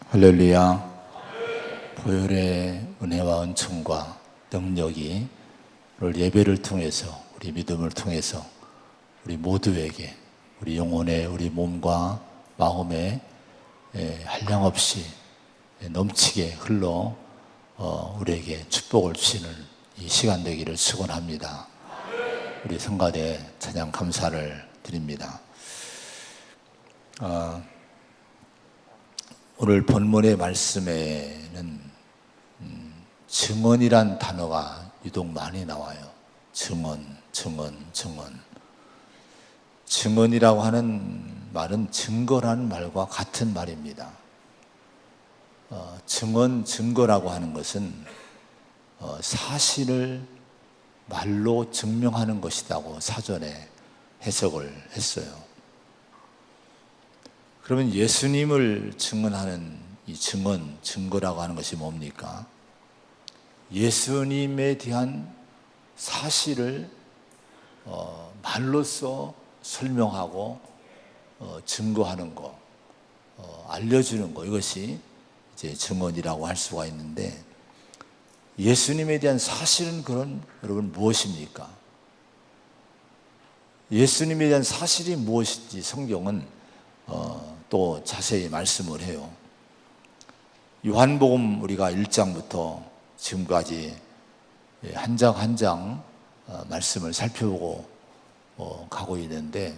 할렐루야. 보혈의 은혜와 은총과 능력이 오늘 예배를 통해서, 우리 믿음을 통해서 우리 모두에게, 우리 영혼의, 우리 몸과 마음에 한량없이 넘치게 흘러 우리에게 축복을 주시는 이 시간 되기를 축원합니다. 우리 성가대 찬양 감사를 드립니다. 오늘 본문의 말씀에는 증언이란 단어가 유독 많이 나와요. 증언. 증언이라고 하는 말은 증거라는 말과 같은 말입니다. 증거라고 하는 것은 사실을 말로 증명하는 것이라고 사전에 해석을 했어요. 그러면 예수님을 증언하는 이 증거라고 하는 것이 뭡니까? 예수님에 대한 사실을 말로써 설명하고 증거하는 것, 알려주는 것, 이것이 이제 증언이라고 할 수가 있는데, 예수님에 대한 사실은 그런, 여러분, 무엇입니까? 예수님에 대한 사실이 무엇인지 성경은 또 자세히 말씀을 해요. 요한복음 우리가 1장부터 지금까지 한 장 한 장 말씀을 살펴보고 가고 있는데,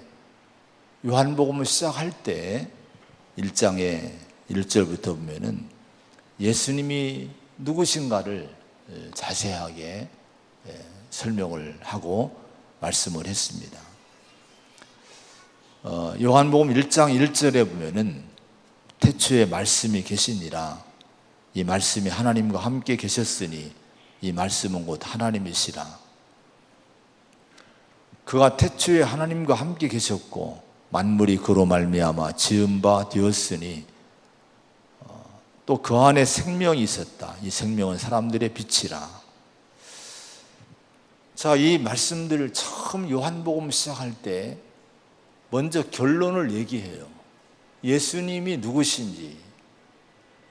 요한복음을 시작할 때 1장의 1절부터 보면은 예수님이 누구신가를 자세하게 설명을 하고 말씀을 했습니다. 요한복음 1장 1절에 보면은 태초에 말씀이 계시니라, 이 말씀이 하나님과 함께 계셨으니 이 말씀은 곧 하나님이시라. 그가 태초에 하나님과 함께 계셨고 만물이 그로 말미암아 지은 바 되었으니 또 그 안에 생명이 있었다. 이 생명은 사람들의 빛이라. 자, 이 말씀들을 처음 요한복음 시작할 때 먼저 결론을 얘기해요. 예수님이 누구신지,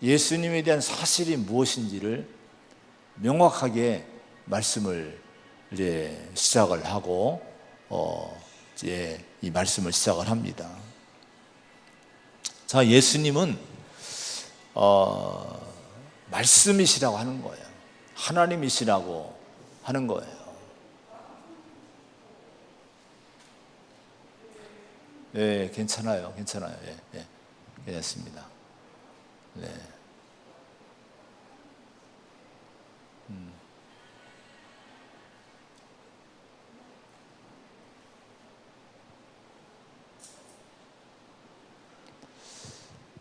예수님에 대한 사실이 무엇인지를 명확하게 말씀을 이제 시작을 하고 이제 이 말씀을 시작을 합니다. 자, 예수님은 말씀이시라고 하는 거예요. 하나님이시라고 하는 거예요. 네, 괜찮아요. 예, 괜찮습니다. 네.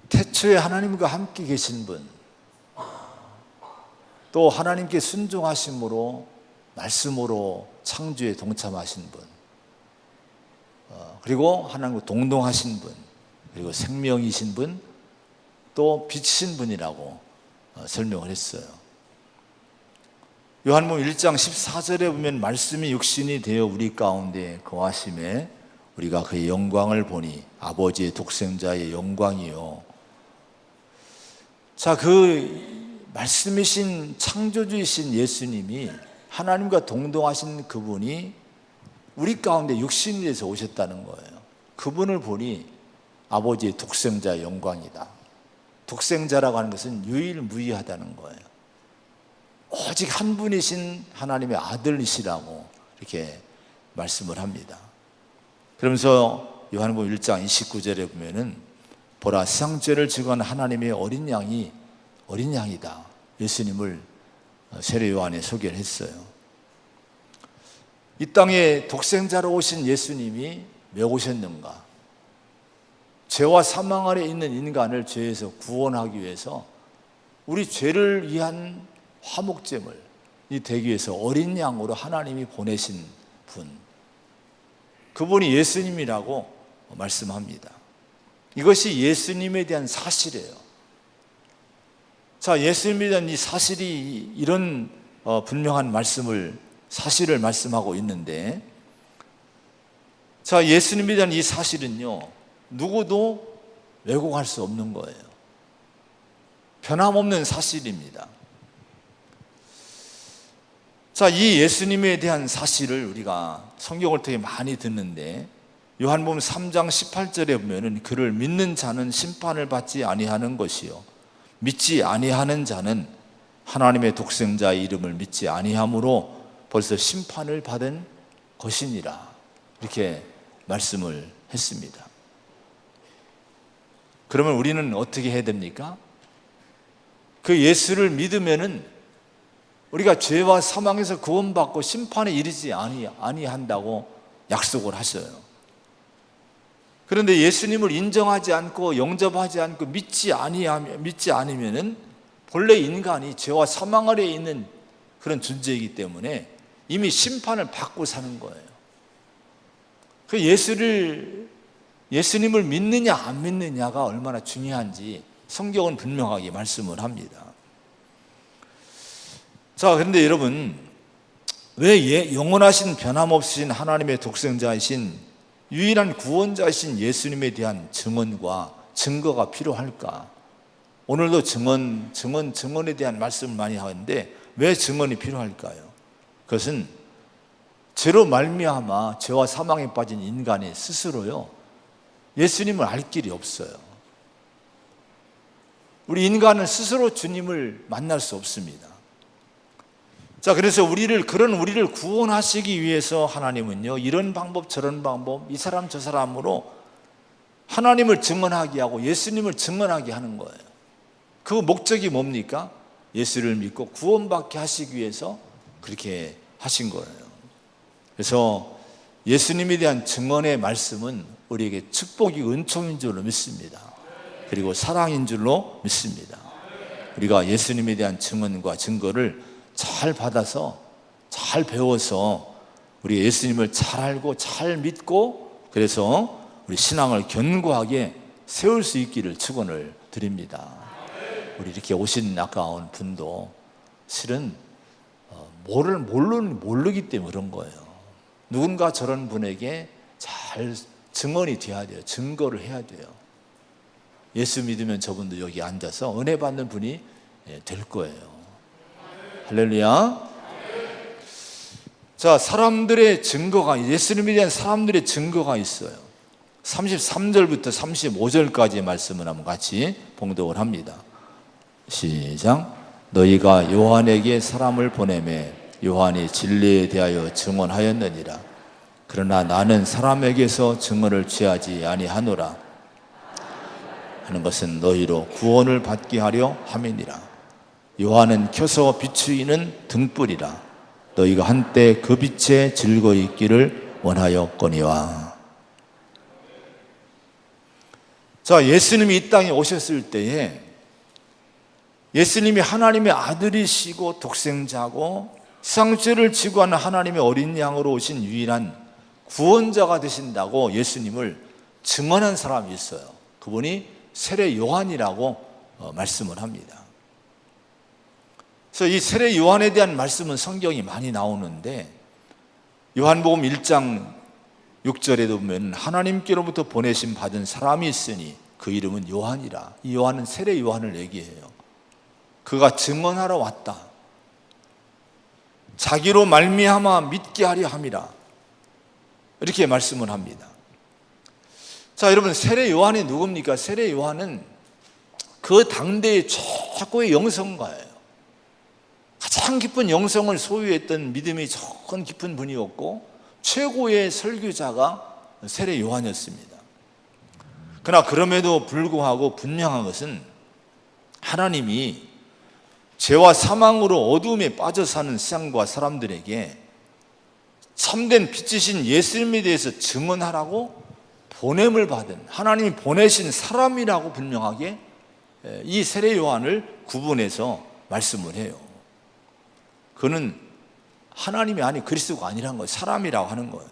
태초에 하나님과 함께 계신 분, 또 하나님께 순종하심으로 말씀으로 창조에 동참하신 분, 그리고 하나님과 동동하신 분, 그리고 생명이신 분, 또 빛이신 분이라고 설명을 했어요. 요한복음 1장 14절에 보면 말씀이 육신이 되어 우리 가운데 거하심에 우리가 그의 영광을 보니 아버지의 독생자의 영광이요. 자, 그 말씀이신 창조주이신 예수님이, 하나님과 동동하신 그분이 우리 가운데 육신이 돼서 오셨다는 거예요. 그분을 보니 아버지의 독생자의 영광이다. 독생자라고 하는 것은 유일무이하다는 거예요. 오직 한 분이신 하나님의 아들이시라고 이렇게 말씀을 합니다. 그러면서 요한복음 1장 29절에 보면은 보라, 세상 죄를 지고 간 하나님의 어린 양이다. 예수님을 세례 요한에 소개를 했어요. 이 땅에 독생자로 오신 예수님이 왜 오셨는가? 죄와 사망 아래 있는 인간을 죄에서 구원하기 위해서 우리 죄를 위한 화목제물 이 되기 위해서 어린 양으로 하나님이 보내신 분, 그분이 예수님이라고 말씀합니다. 이것이 예수님에 대한 사실이에요. 자, 예수님에 대한 이 사실이 이런 분명한 사실을 말씀하고 있는데, 자, 예수님에 대한 이 사실은요, 누구도 왜곡할 수 없는 거예요. 변함없는 사실입니다. 자, 이 예수님에 대한 사실을 우리가 성경을 통해 많이 듣는데 요한복음 3장 18절에 보면은 그를 믿는 자는 심판을 받지 아니하는 것이요 믿지 아니하는 자는 하나님의 독생자의 이름을 믿지 아니함으로 벌써 심판을 받은 것이니라, 이렇게 말씀을 했습니다. 그러면 우리는 어떻게 해야 됩니까? 그 예수를 믿으면은 우리가 죄와 사망에서 구원받고 심판에 이르지 아니한다고 약속을 하셔요. 그런데 예수님을 인정하지 않고 영접하지 않고 믿지 않으면은 본래 인간이 죄와 사망 아래에 있는 그런 존재이기 때문에 이미 심판을 받고 사는 거예요. 그 예수님을 믿느냐 안 믿느냐가 얼마나 중요한지 성경은 분명하게 말씀을 합니다. 자, 그런데 여러분, 왜 영원하신 변함없으신 하나님의 독생자이신 유일한 구원자이신 예수님에 대한 증언과 증거가 필요할까? 오늘도 증언에 대한 말씀을 많이 하는데 왜 증언이 필요할까요? 그것은 죄로 말미암아 죄와 사망에 빠진 인간이 스스로요 예수님을 알 길이 없어요. 우리 인간은 스스로 주님을 만날 수 없습니다. 자, 그래서 우리를 구원하시기 위해서 하나님은요 이런 방법 저런 방법 이 사람 저 사람으로 하나님을 증언하게 하고 예수님을 증언하게 하는 거예요. 그 목적이 뭡니까? 예수를 믿고 구원받게 하시기 위해서 그렇게 하신 거예요. 그래서 예수님에 대한 증언의 말씀은 우리에게 축복이 은총인 줄로 믿습니다. 그리고 사랑인 줄로 믿습니다. 우리가 예수님에 대한 증언과 증거를 잘 받아서 잘 배워서 우리 예수님을 잘 알고 잘 믿고 그래서 우리 신앙을 견고하게 세울 수 있기를 축원을 드립니다. 우리 이렇게 오신 아까운 분도 실은 모르기 때문에 그런 거예요. 누군가 저런 분에게 잘 증언이 돼야 돼요. 증거를 해야 돼요. 예수 믿으면 저분도 여기 앉아서 은혜 받는 분이 될 거예요. 할렐루야. 자, 사람들의 증거가, 예수님에 대한 사람들의 증거가 있어요. 33절부터 35절까지의 말씀을 한번 같이 봉독을 합니다. 시작. 너희가 요한에게 사람을 보내매 요한이 진리에 대하여 증언하였느니라. 그러나 나는 사람에게서 증언을 취하지 아니하노라 하는 것은 너희로 구원을 받게 하려 함이니라. 요한은 켜서 비추이는 등불이라. 너희가 한때 그 빛에 즐거이 있기를 원하였거니와. 자, 예수님이 이 땅에 오셨을 때에 예수님이 하나님의 아들이시고 독생자고 세상죄를 지고 하는 하나님의 어린 양으로 오신 유일한 구원자가 되신다고 예수님을 증언한 사람이 있어요. 그분이 세례 요한이라고 말씀을 합니다. 그래서 이 세례 요한에 대한 말씀은 성경이 많이 나오는데 요한복음 1장 6절에도 보면 하나님께로부터 보내심 받은 사람이 있으니 그 이름은 요한이라. 이 요한은 세례 요한을 얘기해요. 그가 증언하러 왔다. 자기로 말미암아 믿게 하려 함이라. 이렇게 말씀을 합니다. 자, 여러분, 세례 요한이 누굽니까? 세례 요한은 그 당대의 최고의 영성가예요. 가장 깊은 영성을 소유했던 믿음이 좋은 깊은 분이었고 최고의 설교자가 세례 요한이었습니다. 그러나 그럼에도 불구하고 분명한 것은 하나님이 죄와 사망으로 어두움에 빠져 사는 세상과 사람들에게 참된 빛이신 예수님에 대해서 증언하라고 보냄을 받은 하나님이 보내신 사람이라고 분명하게 이 세례 요한을 구분해서 말씀을 해요. 그는 하나님이 아닌 그리스도가 아니라는 거예요. 사람이라고 하는 거예요.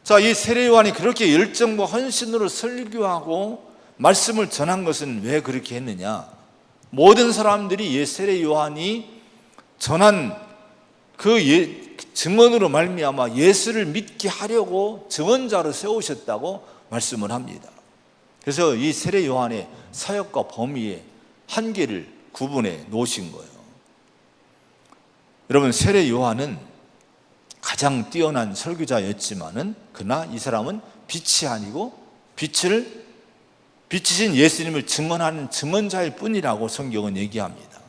자, 이 세례 요한이 그렇게 열정과 헌신으로 설교하고 말씀을 전한 것은 왜 그렇게 했느냐? 모든 사람들이 세례 요한이 전한 그 증언으로 말미암아 예수를 믿게 하려고 증언자로 세우셨다고 말씀을 합니다. 그래서 이 세례 요한의 사역과 범위에 한계를 구분해 놓으신 거예요. 여러분, 세례 요한은 가장 뛰어난 설교자였지만은 그러나 이 사람은 빛이 아니고 빛이신 예수님을 증언하는 증언자일 뿐이라고 성경은 얘기합니다.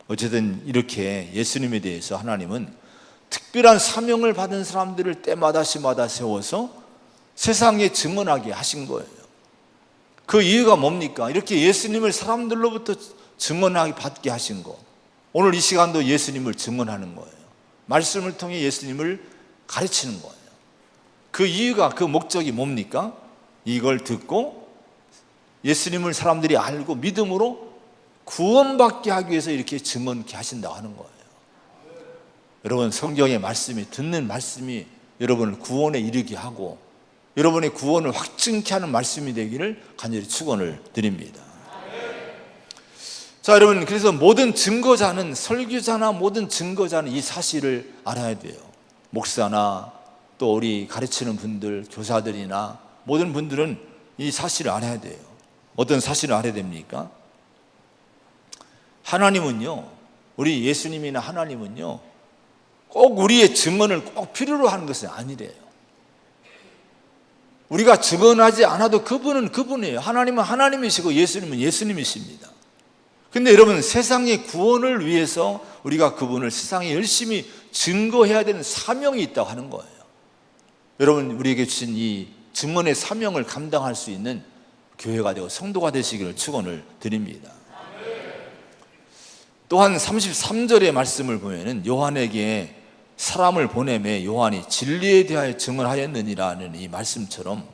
어쨌든 이렇게 예수님에 대해서 하나님은 특별한 사명을 받은 사람들을 때마다 시마다 세워서 세상에 증언하게 하신 거예요. 그 이유가 뭡니까? 이렇게 예수님을 사람들로부터 증언하게 받게 하신 거. 오늘 이 시간도 예수님을 증언하는 거예요. 말씀을 통해 예수님을 가르치는 거예요. 그 이유가, 그 목적이 뭡니까? 이걸 듣고 예수님을 사람들이 알고 믿음으로 구원받게 하기 위해서 이렇게 증언케 하신다고 하는 거예요. 여러분, 성경의 말씀이, 듣는 말씀이 여러분을 구원에 이르게 하고 여러분의 구원을 확증케 하는 말씀이 되기를 간절히 축원을 드립니다. 자, 여러분, 그래서 모든 증거자는, 설교자나 모든 증거자는 이 사실을 알아야 돼요. 목사나 또 우리 가르치는 분들, 교사들이나 모든 분들은 이 사실을 알아야 돼요. 어떤 사실을 알아야 됩니까? 하나님은요, 우리 예수님이나 하나님은요, 꼭 우리의 증언을 꼭 필요로 하는 것은 아니래요. 우리가 증언하지 않아도 그분은 그분이에요. 하나님은 하나님이시고 예수님은 예수님이십니다. 근데 여러분, 세상의 구원을 위해서 우리가 그분을 세상에 열심히 증거해야 되는 사명이 있다고 하는 거예요. 여러분, 우리에게 주신 이 증언의 사명을 감당할 수 있는 교회가 되고 성도가 되시기를 축원을 드립니다. 또한 33절의 말씀을 보면은 요한에게 사람을 보내매 요한이 진리에 대하여 증언하였느니라는 이 말씀처럼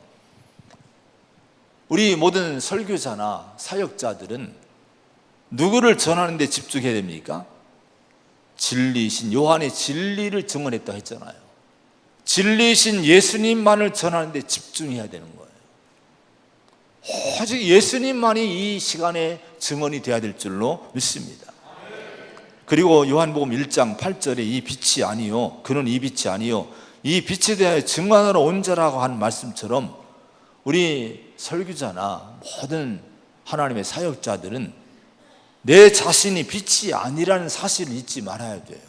우리 모든 설교자나 사역자들은 누구를 전하는 데 집중해야 됩니까? 진리이신 요한의 진리를 증언했다고 했잖아요. 진리이신 예수님만을 전하는 데 집중해야 되는 거예요. 오직 예수님만이 이 시간에 증언이 되어야 될 줄로 믿습니다. 그리고 요한복음 1장 8절에 이 빛이 아니요, 그는 이 빛이 아니요, 이 빛에 대하여 증언하러 온 자라고 하는 말씀처럼 우리 설교자나 모든 하나님의 사역자들은 내 자신이 빛이 아니라는 사실을 잊지 말아야 돼요.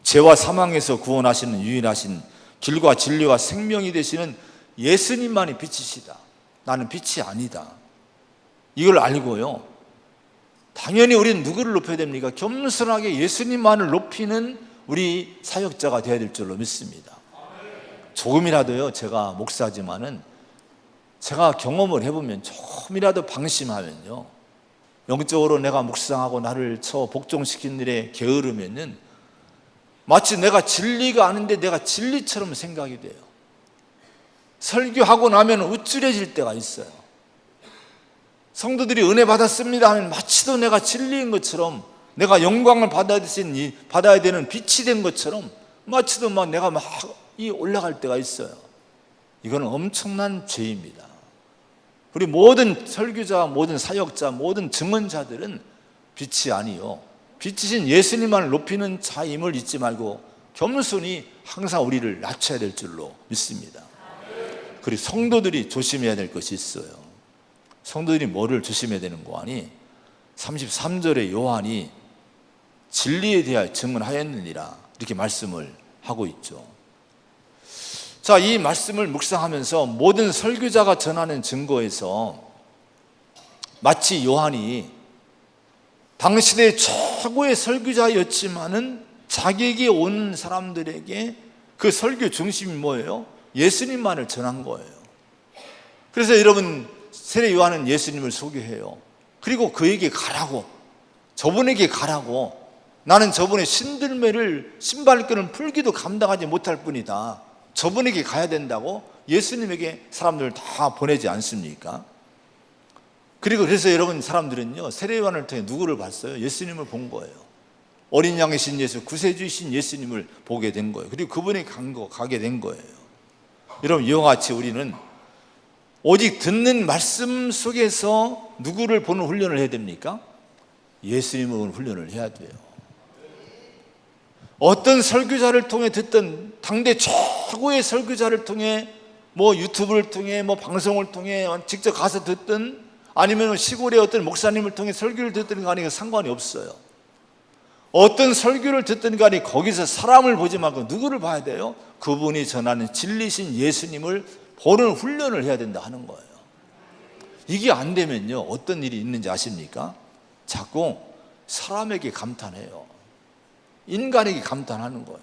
죄와 사망에서 구원하시는 유일하신 길과 진리와 생명이 되시는 예수님만이 빛이시다. 나는 빛이 아니다. 이걸 알고요, 당연히 우리는 누구를 높여야 됩니까? 겸손하게 예수님만을 높이는 우리 사역자가 되어야 될 줄로 믿습니다. 조금이라도요, 제가 목사지만은 제가 경험을 해보면 조금이라도 방심하면요, 영적으로 내가 묵상하고 나를 복종시킨 일에 게으르면은 마치 내가 진리가 아닌데 내가 진리처럼 생각이 돼요. 설교하고 나면 우쭐해질 때가 있어요. 성도들이 은혜 받았습니다 하면 마치도 내가 진리인 것처럼, 내가 영광을 받아야 되는 빛이 된 것처럼 마치도 내가 올라갈 때가 있어요. 이거는 엄청난 죄입니다. 우리 모든 설교자, 모든 사역자, 모든 증언자들은 빛이 아니요, 빛이신 예수님만을 높이는 자임을 잊지 말고 겸손히 항상 우리를 낮춰야 될 줄로 믿습니다. 그리고 성도들이 조심해야 될 것이 있어요. 성도들이 뭐를 조심해야 되는 거 아니? 33절에 요한이 진리에 대하여 증언하였느니라 이렇게 말씀을 하고 있죠. 자, 이 말씀을 묵상하면서 모든 설교자가 전하는 증거에서 마치 요한이 당시대 최고의 설교자였지만은 자기에게 온 사람들에게 그 설교 중심이 뭐예요? 예수님만을 전한 거예요. 그래서 여러분, 세례 요한은 예수님을 소개해요. 그리고 그에게 가라고, 저분에게 가라고, 나는 저분의 신들매를, 신발끈을 풀기도 감당하지 못할 뿐이다, 저분에게 가야 된다고 예수님에게 사람들을 다 보내지 않습니까? 그리고 그래서 여러분, 사람들은요, 세례 요한을 통해 누구를 봤어요? 예수님을 본 거예요. 어린 양이신 예수, 구세주이신 예수님을 보게 된 거예요. 그리고 그분이 가게 된 거예요. 여러분, 이와 같이 우리는 오직 듣는 말씀 속에서 누구를 보는 훈련을 해야 됩니까? 예수님을 보는 훈련을 해야 돼요. 어떤 설교자를 통해 듣던, 당대 최고의 설교자를 통해, 유튜브를 통해, 방송을 통해 직접 가서 듣든, 아니면 시골의 어떤 목사님을 통해 설교를 듣든 간에 상관이 없어요. 어떤 설교를 듣든 간에 거기서 사람을 보지 말고 누구를 봐야 돼요? 그분이 전하는 진리신 예수님을 보는 훈련을 해야 된다 하는 거예요. 이게 안 되면요, 어떤 일이 있는지 아십니까? 자꾸 사람에게 감탄해요. 인간에게 감탄하는 거예요.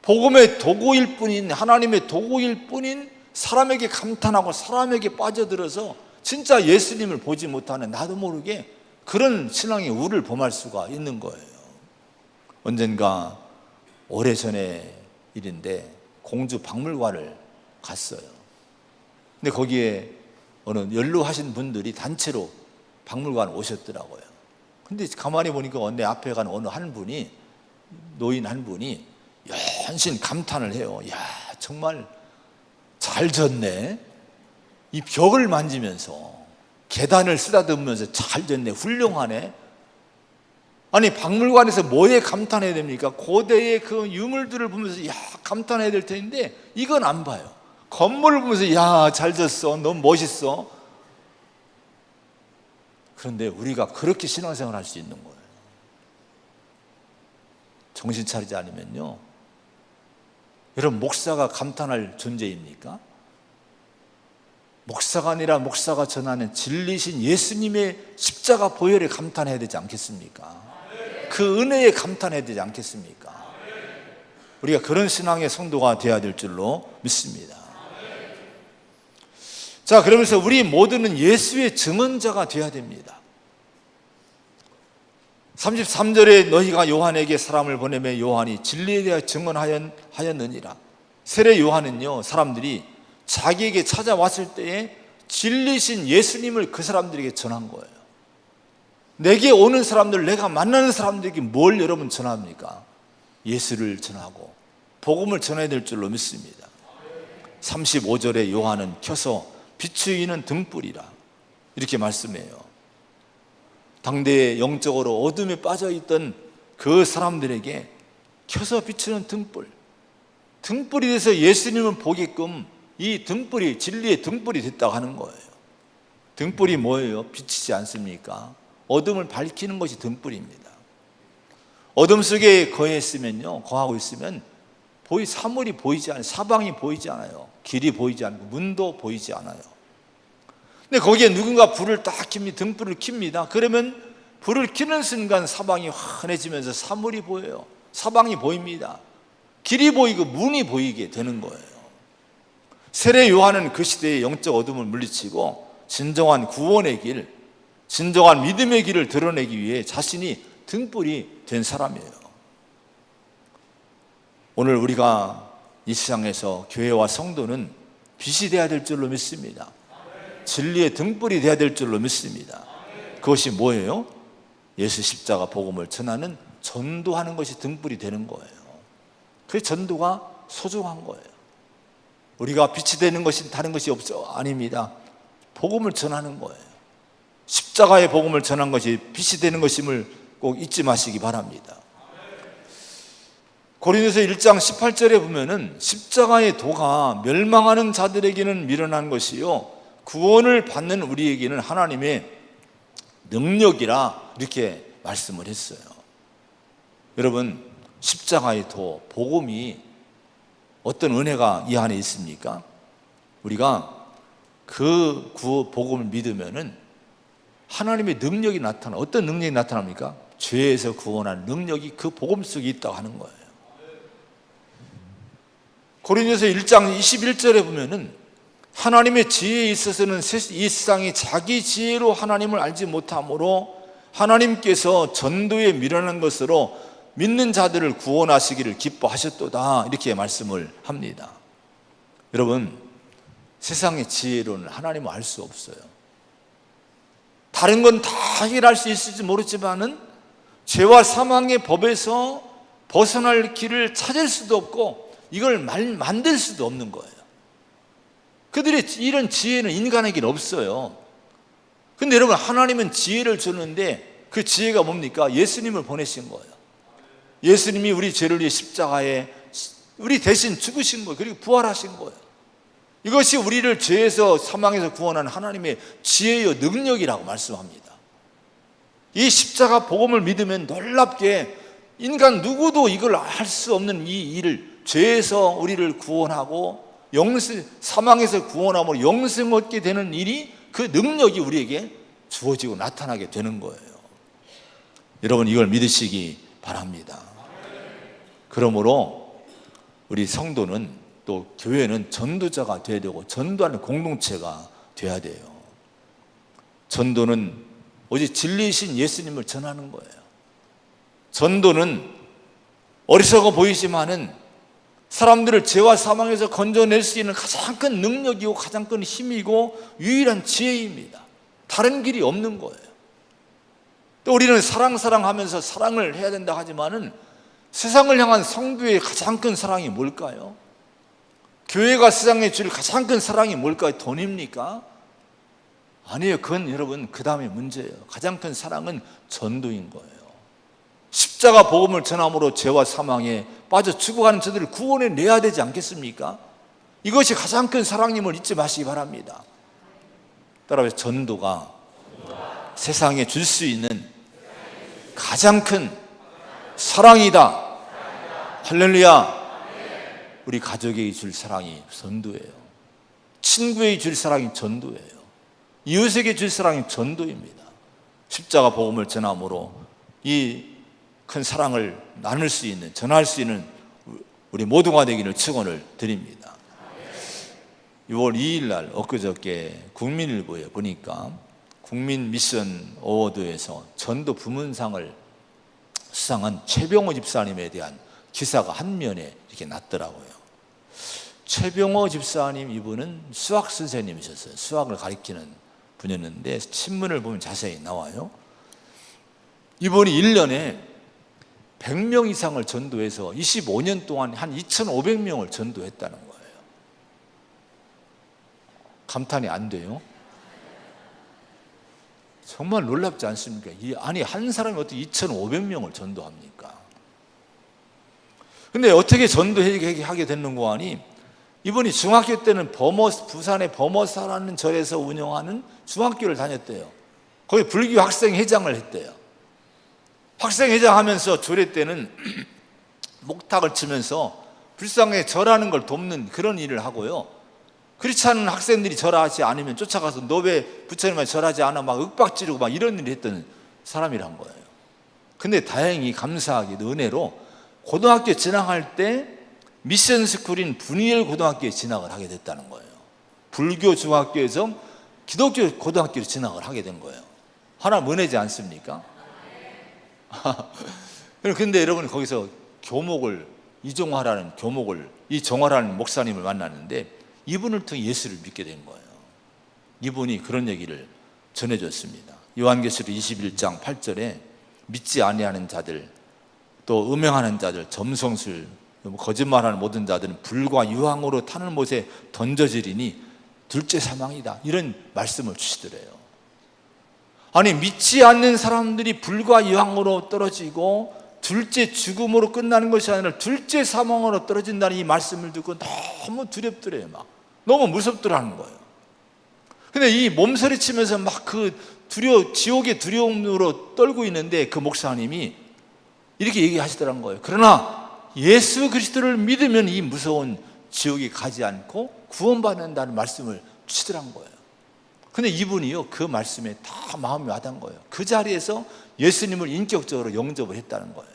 복음의 도구일 뿐인, 하나님의 도구일 뿐인 사람에게 감탄하고 사람에게 빠져들어서 진짜 예수님을 보지 못하는 나도 모르게 그런 신앙의 우를 범할 수가 있는 거예요. 언젠가 오래전의 일인데 공주 박물관을 갔어요. 근데 거기에 어느 연로하신 분들이 단체로 박물관 오셨더라고요. 근데 가만히 보니까 내 앞에 간 어느 한 분이, 노인 한 분이 연신 감탄을 해요. 야, 정말 잘 졌네. 이 벽을 만지면서 계단을 쓰다듬으면서 잘 졌네. 훌륭하네. 아니, 박물관에서 뭐에 감탄해야 됩니까? 고대의 그 유물들을 보면서 야, 감탄해야 될 텐데 이건 안 봐요. 건물을 보면서 야, 잘 졌어. 너무 멋있어. 그런데 우리가 그렇게 신앙생활을 할 수 있는 거예요. 정신 차리지 않으면요, 여러분, 목사가 감탄할 존재입니까? 목사가 아니라 목사가 전하는 진리신 예수님의 십자가 보혈에 감탄해야 되지 않겠습니까? 그 은혜에 감탄해야 되지 않겠습니까? 우리가 그런 신앙의 성도가 되어야 될 줄로 믿습니다. 자, 그러면서 우리 모두는 예수의 증언자가 되어야 됩니다. 33절에 너희가 요한에게 사람을 보내매 요한이 진리에 대하여 증언하였느니라. 세례 요한은요, 사람들이 자기에게 찾아왔을 때에 진리신 예수님을 그 사람들에게 전한 거예요. 내게 오는 사람들, 내가 만나는 사람들에게 뭘 여러분 전합니까? 예수를 전하고 복음을 전해야 될 줄로 믿습니다. 35절에 요한은 켜서 비추이는 등불이라 이렇게 말씀해요. 당대에 영적으로 어둠에 빠져있던 그 사람들에게 켜서 비추는 등불, 등불이 돼서 예수님을 보게끔 이 등불이 진리의 등불이 됐다고 하는 거예요. 등불이 뭐예요? 빛이지 않습니까? 어둠을 밝히는 것이 등불입니다. 어둠 속에 거하고 있으면 사물이 보이지 않아요. 사방이 보이지 않아요. 길이 보이지 않고 문도 보이지 않아요. 근데 거기에 누군가 불을 딱 킵니다. 등불을 킵니다. 그러면 불을 켜는 순간 사방이 환해지면서 사물이 보여요. 사방이 보입니다. 길이 보이고 문이 보이게 되는 거예요. 세례 요한은 그 시대의 영적 어둠을 물리치고 진정한 구원의 길, 진정한 믿음의 길을 드러내기 위해 자신이 등불이 된 사람이에요. 오늘 우리가 이 세상에서 교회와 성도는 빛이 되어야 될 줄로 믿습니다. 진리의 등불이 되어야 될 줄로 믿습니다. 그것이 뭐예요? 예수 십자가 복음을 전하는, 전도하는 것이 등불이 되는 거예요. 그 전도가 소중한 거예요. 우리가 빛이 되는 것이 다른 것이 없어? 아닙니다. 복음을 전하는 거예요. 십자가의 복음을 전한 것이 빛이 되는 것임을 꼭 잊지 마시기 바랍니다. 고린도서 1장 18절에 보면은 십자가의 도가 멸망하는 자들에게는 미련한 것이요 구원을 받는 우리에게는 하나님의 능력이라 이렇게 말씀을 했어요. 여러분, 십자가의 도, 복음이 어떤 은혜가 이 안에 있습니까? 우리가 그 복음을 믿으면은 하나님의 능력이 나타나. 어떤 능력이 나타납니까? 죄에서 구원하는 능력이 그 복음 속에 있다고 하는 거예요. 고린도서 1장 21절에 보면은 하나님의 지혜에 있어서는 이 세상이 자기 지혜로 하나님을 알지 못하므로 하나님께서 전도에 미련한 것으로 믿는 자들을 구원하시기를 기뻐하셨도다 이렇게 말씀을 합니다. 여러분, 세상의 지혜로는 하나님을 알 수 없어요. 다른 건 다 해결할 수 있을지 모르지만은 죄와 사망의 법에서 벗어날 길을 찾을 수도 없고 이걸 만들 수도 없는 거예요. 그들의 이런 지혜는 인간에게는 없어요. 근데 여러분, 하나님은 지혜를 줬는데 그 지혜가 뭡니까? 예수님을 보내신 거예요. 예수님이 우리 죄를 위해 십자가에 우리 대신 죽으신 거예요. 그리고 부활하신 거예요. 이것이 우리를 죄에서 사망에서 구원한 하나님의 지혜요 능력이라고 말씀합니다. 이 십자가 복음을 믿으면 놀랍게 인간 누구도 이걸 할 수 없는 이 일을, 죄에서 우리를 구원하고 사망에서 구원함으로 영생 얻게 되는 일이, 그 능력이 우리에게 주어지고 나타나게 되는 거예요. 여러분, 이걸 믿으시기 바랍니다. 그러므로 우리 성도는, 또 교회는 전도자가 되어야 되고 전도하는 공동체가 되어야 돼요. 전도는 오직 진리이신 예수님을 전하는 거예요. 전도는 어리석어 보이지만은 사람들을 죄와 사망에서 건져낼 수 있는 가장 큰 능력이고 가장 큰 힘이고 유일한 지혜입니다. 다른 길이 없는 거예요. 또 우리는 사랑하면서 사랑을 해야 된다 하지만은 세상을 향한 성도의 가장 큰 사랑이 뭘까요? 교회가 세상에 줄 가장 큰 사랑이 뭘까요? 돈입니까? 아니에요. 그건 여러분 그 다음에 문제예요. 가장 큰 사랑은 전도인 거예요. 십자가 복음을 전함으로 죄와 사망에 빠져 죽어가는 저들을 구원해 내야 되지 않겠습니까? 이것이 가장 큰 사랑임을 잊지 마시기 바랍니다. 따라서 전도가 세상에 줄 수 있는 가장 큰 사랑이다. 할렐루야. 우리 가족에게 줄 사랑이 전도예요. 친구에게 줄 사랑이 전도예요. 이웃에게 줄 사랑이 전도입니다. 십자가 복음을 전함으로 이 큰 사랑을 나눌 수 있는, 전할 수 있는 우리 모두가 되기를 축원을 드립니다. 6월 2일 날 엊그저께 국민일보에 보니까 국민 미션 어워드에서 전도 부문상을 수상한 최병호 집사님에 대한 기사가 한 면에 이렇게 났더라고요. 최병호 집사님, 이분은 수학 선생님이셨어요. 수학을 가르치는 분이었는데 신문을 보면 자세히 나와요. 이분이 1년에 100명 이상을 전도해서 25년 동안 한 2,500명을 전도했다는 거예요. 감탄이 안 돼요? 정말 놀랍지 않습니까? 아니, 한 사람이 어떻게 2,500명을 전도합니까? 근데 어떻게 전도하게 됐는고 하니, 이분이 중학교 때는 부산의 범어사라는 절에서 운영하는 중학교를 다녔대요. 거기 불교 학생회장을 했대요. 학생회장 하면서 조례 때는 목탁을 치면서 불쌍하게 절하는 걸 돕는 그런 일을 하고요. 그렇지 않은 학생들이 절하지 않으면 쫓아가서 너 왜 부처님한테 절하지 않아? 막 윽박지르고 막 이런 일을 했던 사람이란 거예요. 근데 다행히 감사하게도 은혜로 고등학교 진학할 때 미션 스쿨인 분이엘 고등학교에 진학을 하게 됐다는 거예요. 불교 중학교에서 기독교 고등학교로 진학을 하게 된 거예요. 하나님 은혜지 않습니까? 근데 여러분, 거기서 이종화라는 이종화라는 목사님을 만났는데 이분을 통해 예수를 믿게 된 거예요. 이분이 그런 얘기를 전해줬습니다. 요한계시록 21장 8절에 믿지 아니하는 자들, 또 음행하는 자들, 점성술, 거짓말하는 모든 자들은 불과 유황으로 타는 못에 던져지리니 둘째 사망이다, 이런 말씀을 주시더래요. 아니, 믿지 않는 사람들이 불과 유황으로 떨어지고 둘째 죽음으로 끝나는 것이 아니라 둘째 사망으로 떨어진다는 이 말씀을 듣고 너무 두렵더래요. 막 너무 무섭더라는 거예요. 근데 이 몸서리 치면서 막 그 지옥의 두려움으로 떨고 있는데 그 목사님이 이렇게 얘기하시더라는 거예요. 그러나 예수 그리스도를 믿으면 이 무서운 지옥에 가지 않고 구원받는다는 말씀을 주시더란 거예요. 근데 이분이요, 그 말씀에 다 마음이 와닿은 거예요. 그 자리에서 예수님을 인격적으로 영접을 했다는 거예요.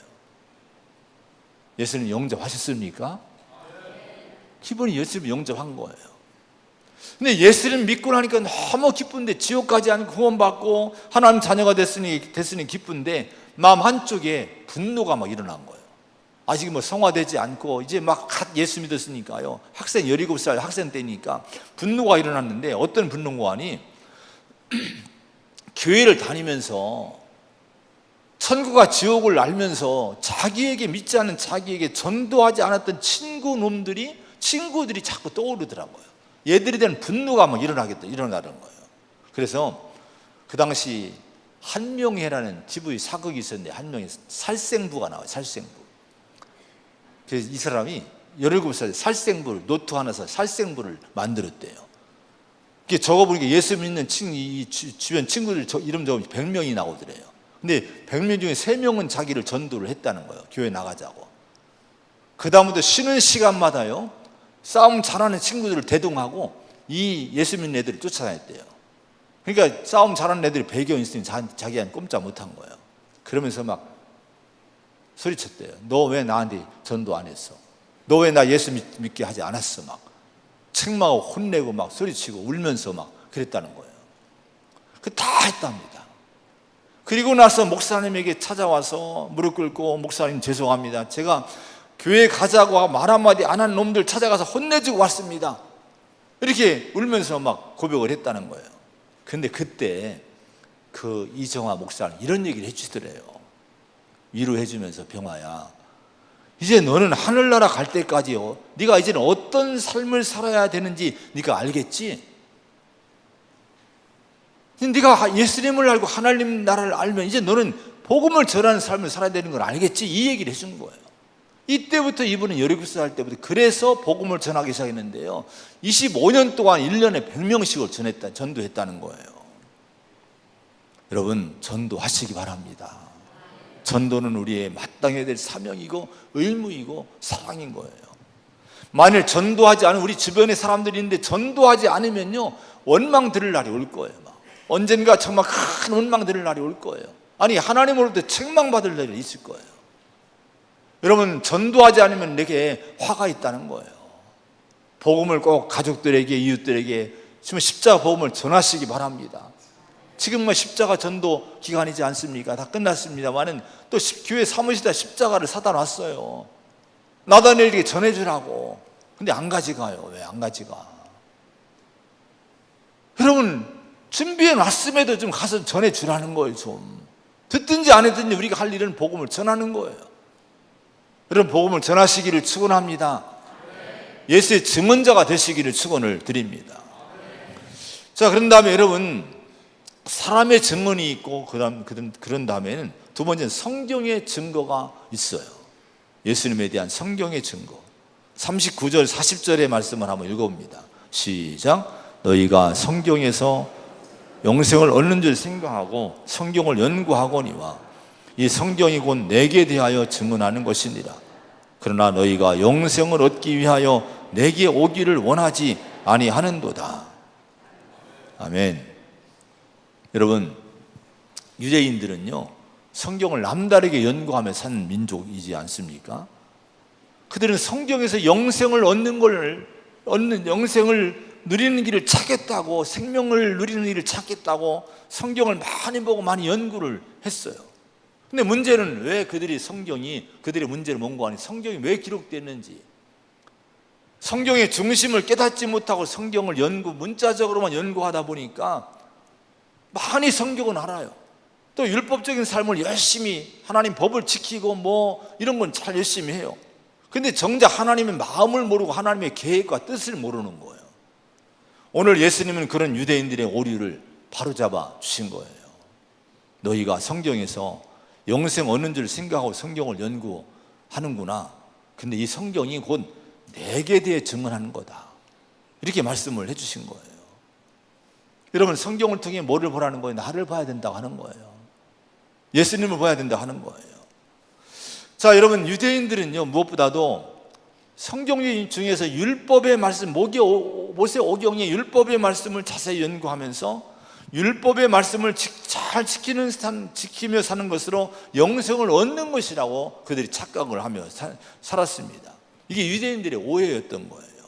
예수님 영접하셨습니까? 이분이 예수님 영접한 거예요. 근데 예수님 믿고 나니까 너무 기쁜데, 지옥 가지 않고 구원받고 하나님 자녀가 됐으니 기쁜데 마음 한쪽에 분노가 막 일어난 거예요. 아직 성화되지 않고 이제 막 예수 믿었으니까요, 학생 17살 학생 때니까 분노가 일어났는데, 어떤 분노가 하니 교회를 다니면서 천국과 지옥을 알면서 자기에게, 믿지 않는 자기에게 전도하지 않았던 친구들이 자꾸 떠오르더라고요. 얘들에 대한 분노가 막 일어나는 거예요. 그래서 그 당시 한명회라는 TV 사극이 있었는데, 한명회 살생부가 나와요. 살생부. 그래서 이 사람이 17살 살생부를, 노트 하나 사 살생부를 만들었대요. 그게 적어보니까 예수 믿는 주변 친구들 이름 적으면 100명이 나오더래요. 근데 100명 중에 3명은 자기를 전도를 했다는 거예요. 교회 나가자고. 그 다음부터 쉬는 시간마다요, 싸움 잘하는 친구들을 대동하고 이 예수 믿는 애들을 쫓아다녔대요. 그러니까 싸움 잘하는 애들이 배경 있으니 자기한테 꼼짝 못한 거예요. 그러면서 막 소리쳤대요. 너 왜 나한테 전도 안 했어? 너 왜 나 예수 믿게 하지 않았어? 막 책망하고 혼내고 막 소리치고 울면서 막 그랬다는 거예요. 그 다 했답니다. 그리고 나서 목사님에게 찾아와서 무릎 꿇고, 목사님 죄송합니다. 제가 교회 가자고 말 한마디 안 한 놈들 찾아가서 혼내주고 왔습니다. 이렇게 울면서 막 고백을 했다는 거예요. 근데 그때 그 이정화 목사는 이런 얘기를 해주더래요. 위로해주면서, 병아야, 이제 너는 하늘나라 갈 때까지요, 네가 이제는 어떤 삶을 살아야 되는지 네가 알겠지? 네가 예수님을 알고 하나님 나라를 알면 이제 너는 복음을 전하는 삶을 살아야 되는 걸 알겠지? 이 얘기를 해준 거예요. 이때부터 이분은 17살 때부터 그래서 복음을 전하기 시작했는데요, 25년 동안 1년에 100명씩을 전도했다는 거예요. 여러분, 전도하시기 바랍니다. 전도는 우리의 마땅해야 될 사명이고 의무이고 사랑인 거예요. 만일 전도하지 않은 우리 주변에 사람들이 있는데 전도하지 않으면요, 원망 들을 날이 올 거예요. 막 언젠가 정말 큰 원망 들을 날이 올 거예요. 아니, 하나님으로부터 책망받을 날이 있을 거예요. 여러분, 전도하지 않으면 내게 화가 있다는 거예요. 복음을 꼭 가족들에게, 이웃들에게 지금 십자가 복음을 전하시기 바랍니다. 지금 뭐 십자가 전도 기간이지 않습니까? 다 끝났습니다만은 또 교회 사무실에다 십자가를 사다 놨어요. 나다니엘에게 전해주라고. 근데 안 가져가요. 왜 안 가져가? 여러분, 준비해 놨음에도 좀 가서 전해주라는 거예요. 좀 듣든지 안 듣든지 우리가 할 일은 복음을 전하는 거예요. 여러분, 복음을 전하시기를 축원합니다. 예수의 증언자가 되시기를 축원을 드립니다. 자, 그런 다음에 여러분, 사람의 증언이 있고 그런 다음에는 두 번째는 성경의 증거가 있어요. 예수님에 대한 성경의 증거. 39절 40절의 말씀을 한번 읽어봅니다. 시작. 너희가 성경에서 영생을 얻는 줄 생각하고 성경을 연구하거니와 이 성경이 곧 내게 대하여 증언하는 것이니라. 그러나 너희가 영생을 얻기 위하여 내게 오기를 원하지 아니하는도다. 아멘. 여러분, 유대인들은요, 성경을 남다르게 연구하며 산 민족이지 않습니까? 그들은 성경에서 영생을 영생을 누리는 길을 찾겠다고, 생명을 누리는 길을 찾겠다고 성경을 많이 보고 많이 연구를 했어요. 근데 문제는 왜 그들의 문제를 뭔가 하니 성경이 왜 기록됐는지, 성경의 중심을 깨닫지 못하고 성경을 문자적으로만 연구하다 보니까 많이 성경은 알아요. 또 율법적인 삶을 열심히, 하나님 법을 지키고 뭐 이런 건 잘 열심히 해요. 근데 정작 하나님의 마음을 모르고 하나님의 계획과 뜻을 모르는 거예요. 오늘 예수님은 그런 유대인들의 오류를 바로잡아 주신 거예요. 너희가 성경에서 영생 얻는 줄 생각하고 성경을 연구하는구나. 근데 이 성경이 곧 내게 대해 증언하는 거다. 이렇게 말씀을 해주신 거예요. 여러분, 성경을 통해 뭐를 보라는 거예요? 나를 봐야 된다고 하는 거예요. 예수님을 봐야 된다고 하는 거예요. 자, 여러분, 유대인들은요, 무엇보다도 성경 중에서 율법의 말씀, 모세오경의 율법의 말씀을 자세히 연구하면서 율법의 말씀을 잘 지키며 사는 것으로 영생을 얻는 것이라고 그들이 착각을 하며 살았습니다. 이게 유대인들의 오해였던 거예요.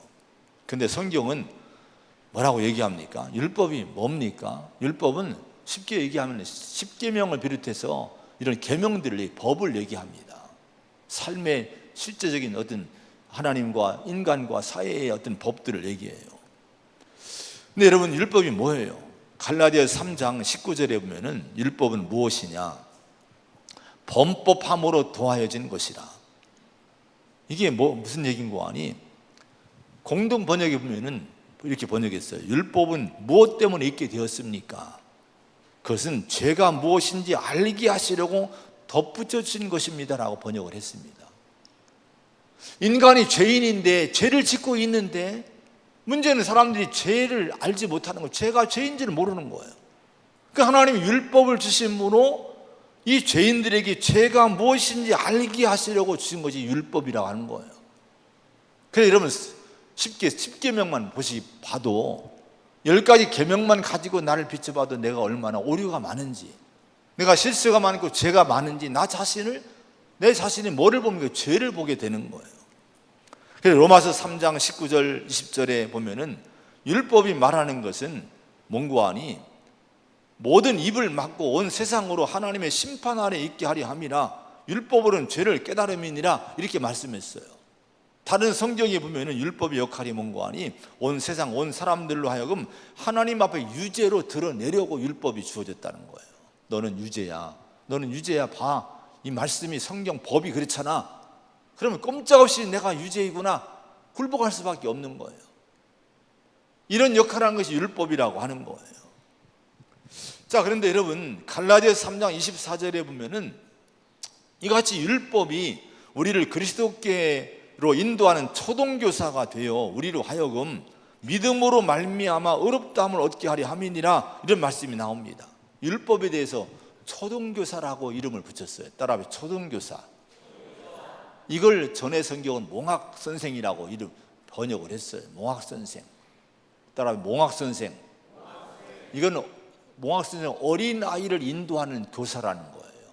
근데 성경은 뭐라고 얘기합니까? 율법이 뭡니까? 율법은 쉽게 얘기하면 10계명을 비롯해서 이런 계명들을, 법을 얘기합니다. 삶의 실제적인 어떤 하나님과 인간과 사회의 어떤 법들을 얘기해요. 근데 여러분, 율법이 뭐예요? 갈라디아서 3장 19절에 보면은 율법은 무엇이냐? 범법함으로 도하여진 것이라. 이게 무슨 얘기인 거 아니? 공동 번역에 보면은 이렇게 번역했어요. 율법은 무엇 때문에 있게 되었습니까? 그것은 죄가 무엇인지 알게 하시려고 덧붙여 주신 것입니다라고 번역을 했습니다. 인간이 죄인인데 죄를 짓고 있는데 문제는 사람들이 죄를 알지 못하는 거예요. 죄가 죄인지를 모르는 거예요. 그 하나님이 율법을 주심으로 이 죄인들에게 죄가 무엇인지 알게 하시려고 주신 것이 율법이라고 하는 거예요. 그래서 여러분 십계명만 봐도 10가지 계명만 가지고 나를 비춰봐도 내가 얼마나 오류가 많은지, 내가 실수가 많고 죄가 많은지 내 자신이 뭐를 보면 죄를 보게 되는 거예요. 그래서 로마서 3장 19절 20절에 보면은 율법이 말하는 것은 뭔가 하니 모든 입을 막고 온 세상으로 하나님의 심판 아래 있게 하려 함이라 율법으로는 죄를 깨달음이니라 이렇게 말씀했어요. 다른 성경에 보면은 율법의 역할이 뭔가 하니 온 세상 온 사람들로 하여금 하나님 앞에 유죄로 드러내려고 율법이 주어졌다는 거예요. 너는 유죄야, 너는 유죄야, 봐, 이 말씀이 성경 법이 그렇잖아. 그러면 꼼짝없이 내가 유죄이구나 굴복할 수밖에 없는 거예요. 이런 역할을 하는 것이 율법이라고 하는 거예요. 자, 그런데 여러분 갈라디아서 3장 24절에 보면은 이같이 율법이 우리를 그리스도께로 인도하는 초동교사가 되어 우리로 하여금 믿음으로 말미암아 의롭다함을 얻게 하려 함이니라 이런 말씀이 나옵니다. 율법에 대해서 초동교사라고 이름을 붙였어요. 따라하면 초동교사. 이걸 전에 성경은 몽학선생이라고 이름 번역을 했어요. 몽학선생. 따라하면 몽학선생. 이건 몽학선생, 어린아이를 인도하는 교사라는 거예요.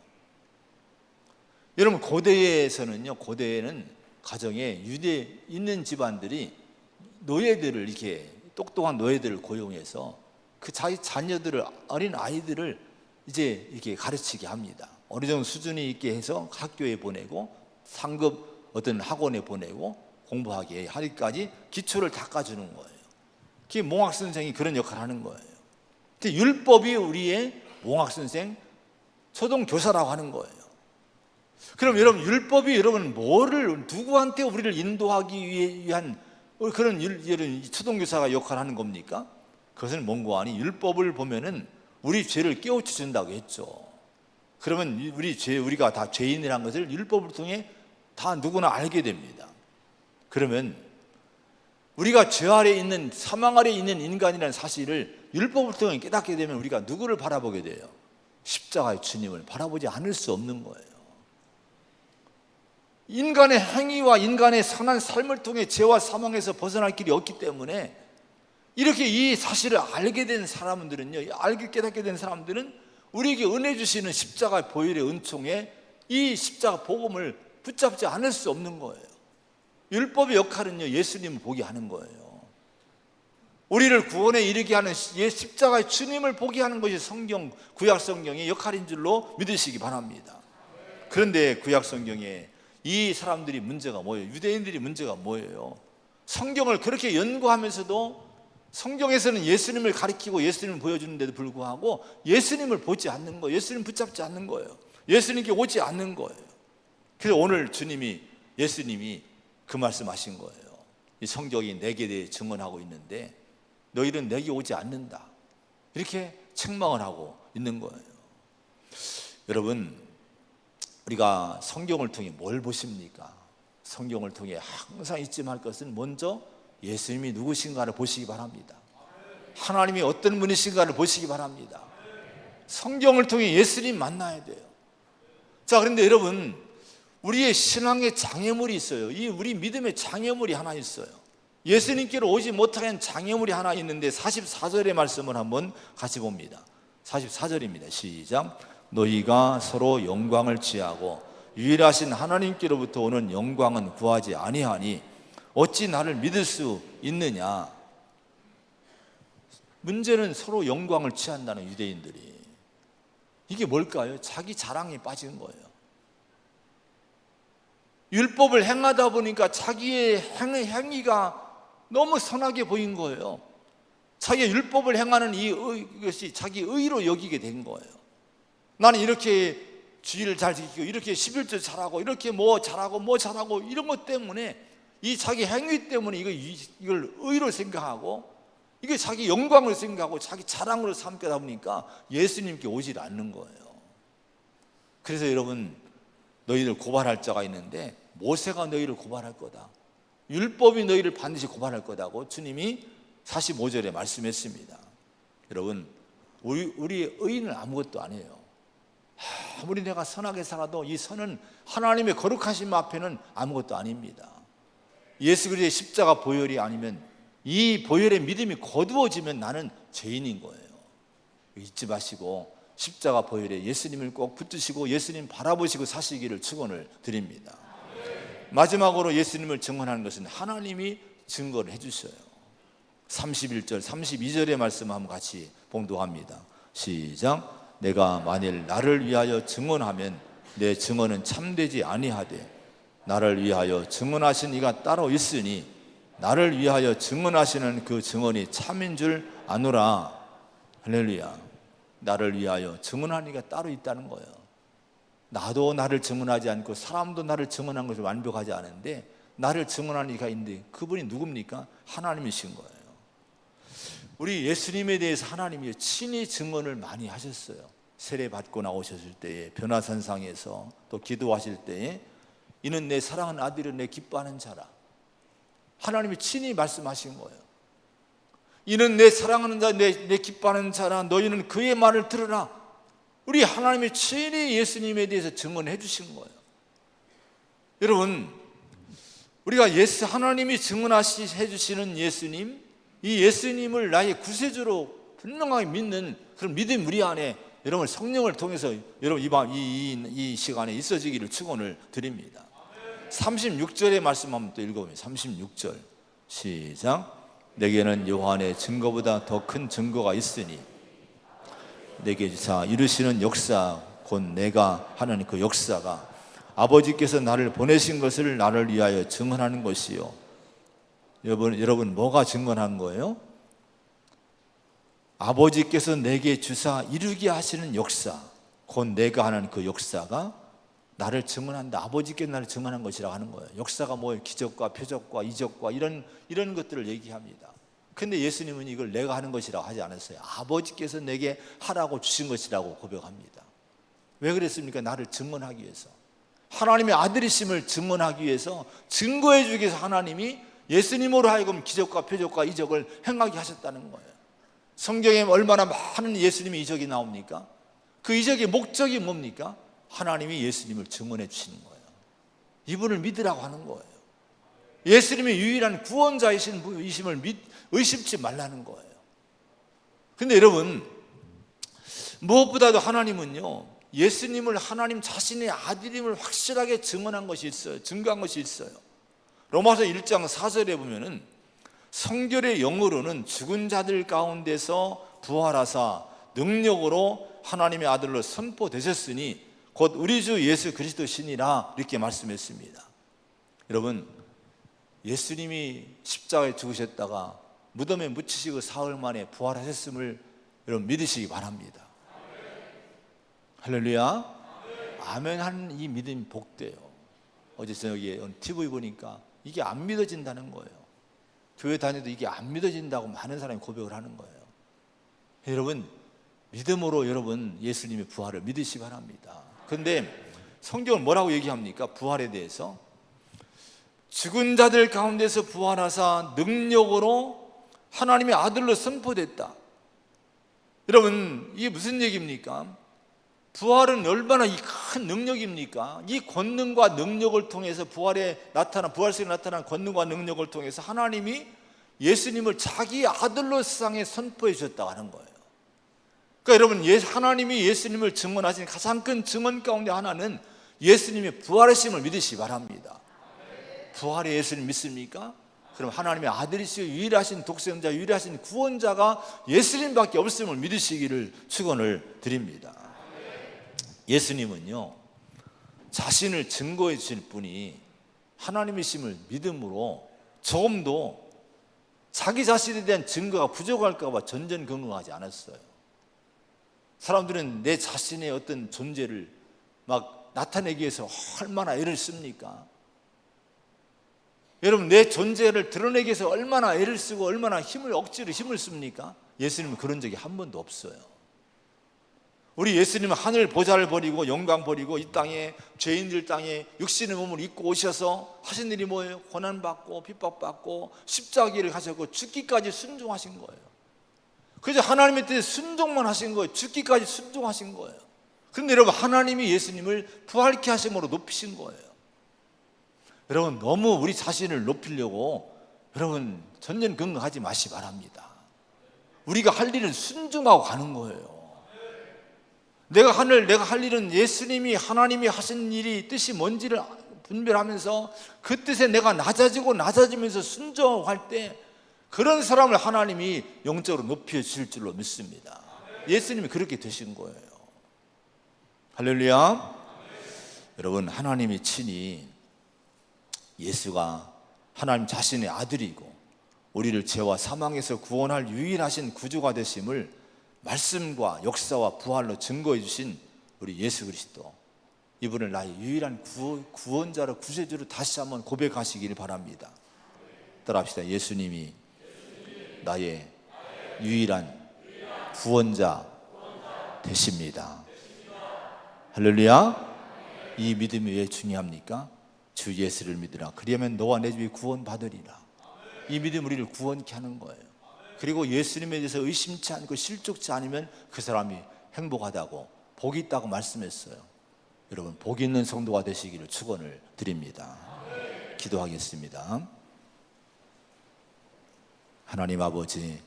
여러분 고대에는 가정에 유대 있는 집안들이 노예들을, 이렇게 똑똑한 노예들을 고용해서 그 자기 자녀들을, 어린 아이들을 이제 이렇게 가르치게 합니다. 어느 정도 수준이 있게 해서 학교에 보내고 상급 어떤 학원에 보내고 공부하게 하기까지 기초를 닦아주는 거예요. 그게 몽학선생이 그런 역할을 하는 거예요. 율법이 우리의 몽학선생, 초동교사라고 하는 거예요. 그럼 여러분 율법이 여러분 누구한테 우리를 인도하기 위한 그런 초동교사가 역할을 하는 겁니까? 그것은 뭔가 아니 율법을 보면은 우리 죄를 깨우쳐 준다고 했죠. 그러면 우리가 다 죄인이라는 것을 율법을 통해 다 누구나 알게 됩니다. 그러면 우리가 죄 아래 있는, 사망 아래 있는 인간이라는 사실을 율법을 통해 깨닫게 되면 우리가 누구를 바라보게 돼요? 십자가의 주님을 바라보지 않을 수 없는 거예요. 인간의 행위와 인간의 선한 삶을 통해 죄와 사망에서 벗어날 길이 없기 때문에 이렇게 이 사실을 알게 된 사람들은요, 깨닫게 된 사람들은 우리에게 은혜 주시는 십자가 보혈의 은총에 이 십자가 복음을 붙잡지 않을 수 없는 거예요. 율법의 역할은요, 예수님을 보게 하는 거예요. 우리를 구원에 이르게 하는 십자가의 주님을 보게 하는 것이 구약 성경의 역할인 줄로 믿으시기 바랍니다. 그런데 구약 성경에 이 사람들이 문제가 뭐예요? 유대인들이 문제가 뭐예요? 성경을 그렇게 연구하면서도 성경에서는 예수님을 가리키고 예수님을 보여주는데도 불구하고 예수님을 보지 않는 거예요. 예수님 붙잡지 않는 거예요. 예수님께 오지 않는 거예요. 그래서 오늘 예수님이 그 말씀하신 거예요. 이 성경이 내게 대해 증언하고 있는데 너희는 내게 오지 않는다, 이렇게 책망을 하고 있는 거예요. 여러분, 우리가 성경을 통해 뭘 보십니까? 성경을 통해 항상 잊지 말 것은 먼저 예수님이 누구신가를 보시기 바랍니다. 하나님이 어떤 분이신가를 보시기 바랍니다. 성경을 통해 예수님 만나야 돼요. 자, 그런데 여러분, 우리의 신앙의 장애물이 있어요. 우리 믿음의 장애물이 하나 있어요. 예수님께로 오지 못하는 장애물이 하나 있는데 44절의 말씀을 한번 같이 봅니다. 44절입니다. 시작. 너희가 서로 영광을 취하고 유일하신 하나님께로부터 오는 영광은 구하지 아니하니 어찌 나를 믿을 수 있느냐. 문제는 서로 영광을 취한다는 유대인들이. 이게 뭘까요? 자기 자랑에 빠진 거예요. 율법을 행하다 보니까 자기의 행위가 너무 선하게 보인 거예요. 자기가 율법을 행하는 이것이 자기 의로 여기게 된 거예요. 나는 이렇게 주의를 잘 지키고 이렇게 11조 잘하고 이렇게 뭐 잘하고 이런 것 때문에 이 자기 행위 때문에 이걸 의로 생각하고 이게 자기 영광을 생각하고 자기 자랑으로 삼다 보니까 예수님께 오질 않는 거예요. 그래서 여러분, 너희들 고발할 자가 있는데 모세가 너희를 고발할 거다. 율법이 너희를 반드시 고발할 거다고 주님이 45절에 말씀했습니다. 여러분, 우리의 의인은 아무것도 아니에요. 아무리 내가 선하게 살아도 이 선은 하나님의 거룩하심 앞에는 아무것도 아닙니다. 예수 그리스도의 십자가 보혈이 아니면, 이 보혈의 믿음이 거두어지면 나는 죄인인 거예요. 잊지 마시고 십자가 보혈에 예수님을 꼭 붙드시고 예수님 바라보시고 사시기를 축원을 드립니다. 마지막으로 예수님을 증언하는 것은 하나님이 증거를 해주셔요. 31절, 32절의 말씀 한번 같이 봉독합니다. 시작. 내가 만일 나를 위하여 증언하면 내 증언은 참되지 아니하되 나를 위하여 증언하신 이가 따로 있으니 나를 위하여 증언하시는 그 증언이 참인 줄 아노라. 할렐루야. 나를 위하여 증언하는 이가 따로 있다는 거예요. 나도 나를 증언하지 않고 사람도 나를 증언한 것을 완벽하지 않은데 나를 증언하는 이가 있는데 그분이 누굽니까? 하나님이신 거예요. 우리 예수님에 대해서 하나님이 친히 증언을 많이 하셨어요. 세례 받고 나오셨을 때에, 변화산상에서, 또 기도하실 때에 이는 내 사랑하는 아들은 내 기뻐하는 자라. 하나님이 친히 말씀하신 거예요. 이는 내 사랑하는 자, 내 기뻐하는 자라. 너희는 그의 말을 들으라. 우리 하나님이 친히 예수님에 대해서 증언해 주신 거예요. 여러분, 우리가 하나님이 증언해 주시는 예수님, 이 예수님을 나의 구세주로 분명하게 믿는 그런 믿음 우리 안에 여러분 성령을 통해서 여러분 이 시간에 있어지기를 축원을 드립니다. 36절의 말씀 한번 또 읽어보면 36절 시작. 내게는 요한의 증거보다 더 큰 증거가 있으니 내게 주사 이루시는 역사 곧 내가 하는 그 역사가 아버지께서 나를 보내신 것을 나를 위하여 증언하는 것이요. 여러분 뭐가 증언한 거예요? 아버지께서 내게 주사 이루게 하시는 역사 곧 내가 하는 그 역사가 나를 증언한다. 아버지께서 나를 증언한 것이라고 하는 거예요. 역사가 뭐예요? 기적과 표적과 이적과 이런 것들을 얘기합니다. 근데 예수님은 이걸 내가 하는 것이라고 하지 않았어요. 아버지께서 내게 하라고 주신 것이라고 고백합니다. 왜 그랬습니까? 나를 증언하기 위해서, 하나님의 아들이심을 증언하기 위해서, 증거해 주기 위해서 하나님이 예수님으로 하여금 기적과 표적과 이적을 행하게 하셨다는 거예요. 성경에 얼마나 많은 예수님의 이적이 나옵니까? 그 이적의 목적이 뭡니까? 하나님이 예수님을 증언해 주시는 거예요. 이분을 믿으라고 하는 거예요. 예수님이 유일한 구원자이신 분이심을 의심치 말라는 거예요. 근데 여러분, 무엇보다도 하나님은요, 예수님을 하나님 자신의 아들임을 확실하게 증언한 것이 있어요. 증거한 것이 있어요. 로마서 1장 4절에 보면은 성결의 영으로는 죽은 자들 가운데서 부활하사 능력으로 하나님의 아들로 선포되셨으니 곧 우리 주 예수 그리스도시니라 이렇게 말씀했습니다. 여러분, 예수님이 십자가에 죽으셨다가 무덤에 묻히시고 사흘 만에 부활하셨음을 여러분 믿으시기 바랍니다. 할렐루야. 아멘 하는 이 믿음이 복돼요. 어제 저녁에 TV 보니까 이게 안 믿어진다는 거예요. 교회 다녀도 이게 안 믿어진다고 많은 사람이 고백을 하는 거예요. 여러분, 믿음으로 여러분 예수님의 부활을 믿으시기 바랍니다. 그런데 성경은 뭐라고 얘기합니까? 부활에 대해서 죽은 자들 가운데서 부활하사 능력으로 하나님의 아들로 선포됐다. 여러분, 이게 무슨 얘기입니까? 부활은 얼마나 이 큰 능력입니까? 이 권능과 능력을 통해서 부활에 나타난, 부활식에 나타난 권능과 능력을 통해서 하나님이 예수님을 자기 아들로 세상에 선포해 주셨다고 하는 거예요. 그러니까 여러분, 하나님이 예수님을 증언하신 가장 큰 증언 가운데 하나는 예수님의 부활하심을 믿으시기 바랍니다. 부활의 예수님 믿습니까? 그럼 하나님의 아들이시고 유일하신 독생자, 유일하신 구원자가 예수님밖에 없음을 믿으시기를 축원을 드립니다. 예수님은요, 자신을 증거해 주실 분이 하나님이심을 믿음으로 조금도 자기 자신에 대한 증거가 부족할까 봐 전전긍긍하지 않았어요. 사람들은 내 자신의 어떤 존재를 막 나타내기 위해서 얼마나 애를 씁니까? 여러분, 내 존재를 드러내기 위해서 얼마나 애를 쓰고 얼마나 억지로 힘을 씁니까? 예수님은 그런 적이 한 번도 없어요. 우리 예수님은 하늘 보좌를 버리고 영광 버리고 이 땅에 죄인들 땅에 육신의 몸을 입고 오셔서 하신 일이 뭐예요? 고난받고 핍박받고 십자가를 하셨고 죽기까지 순종하신 거예요. 그래서 하나님의 뜻에 순종만 하신 거예요. 죽기까지 순종하신 거예요. 그런데 여러분, 하나님이 예수님을 부활케 하심으로 높이신 거예요. 여러분, 너무 우리 자신을 높이려고 여러분 전전긍긍하지 마시 바랍니다. 우리가 할 일은 순종하고 가는 거예요. 내가 할 일은 예수님이 하나님이 하신 일이 뜻이 뭔지를 분별하면서 그 뜻에 내가 낮아지면서 순종할 때 그런 사람을 하나님이 영적으로 높여 주실 줄로 믿습니다. 예수님이 그렇게 되신 거예요. 할렐루야. 여러분, 하나님이 친히 예수가 하나님 자신의 아들이고 우리를 죄와 사망에서 구원할 유일하신 구주가 되심을 말씀과 역사와 부활로 증거해 주신 우리 예수 그리스도, 이분을 나의 유일한 구원자로 구세주로 다시 한번 고백하시길 바랍니다. 따라합시다. 예수님이 나의 유일한 구원자 되십니다. 할렐루야. 이 믿음이 왜 중요합니까? 주 예수를 믿으라. 그리하면 너와 내 집이 구원받으리라. 이 믿음 우리를 구원케 하는 거예요. 그리고 예수님에 대해서 의심치 않고 실족치 않으면 그 사람이 행복하다고, 복이 있다고 말씀했어요. 여러분, 복 있는 성도가 되시기를 축원을 드립니다. 기도하겠습니다. 하나님 아버지,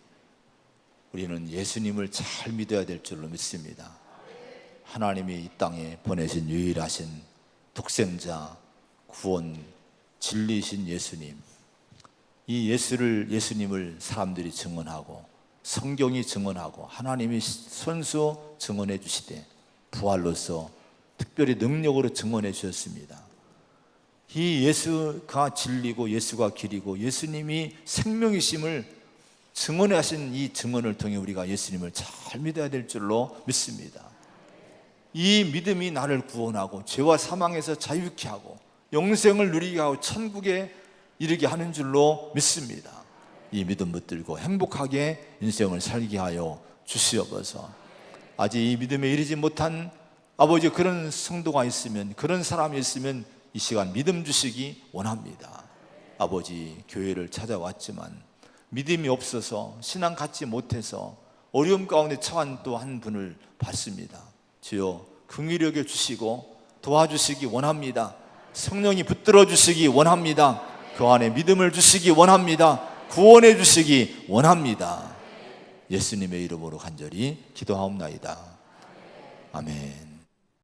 우리는 예수님을 잘 믿어야 될 줄로 믿습니다. 하나님이 이 땅에 보내신 유일하신 독생자, 구원, 진리이신 예수님, 이 예수님을 사람들이 증언하고 성경이 증언하고 하나님이 손수 증언해 주시되 부활로서 특별히 능력으로 증언해 주셨습니다. 이 예수가 진리고 예수가 길이고 예수님이 생명이심을 증언하신 이 증언을 통해 우리가 예수님을 잘 믿어야 될 줄로 믿습니다. 이 믿음이 나를 구원하고 죄와 사망에서 자유케 하고 영생을 누리게 하고 천국에 이르게 하는 줄로 믿습니다. 이 믿음 붙들고 행복하게 인생을 살게 하여 주시옵소서. 아직 이 믿음에 이르지 못한 아버지, 그런 성도가 있으면, 그런 사람이 있으면 이 시간 믿음 주시기 원합니다. 아버지, 교회를 찾아왔지만 믿음이 없어서 신앙 갖지 못해서 어려움 가운데 처한 또 한 분을 봤습니다. 주여, 긍휼히 여겨 주시고 도와주시기 원합니다. 성령이 붙들어 주시기 원합니다. 그 안에 믿음을 주시기 원합니다. 구원해 주시기 원합니다. 예수님의 이름으로 간절히 기도하옵나이다. 아멘.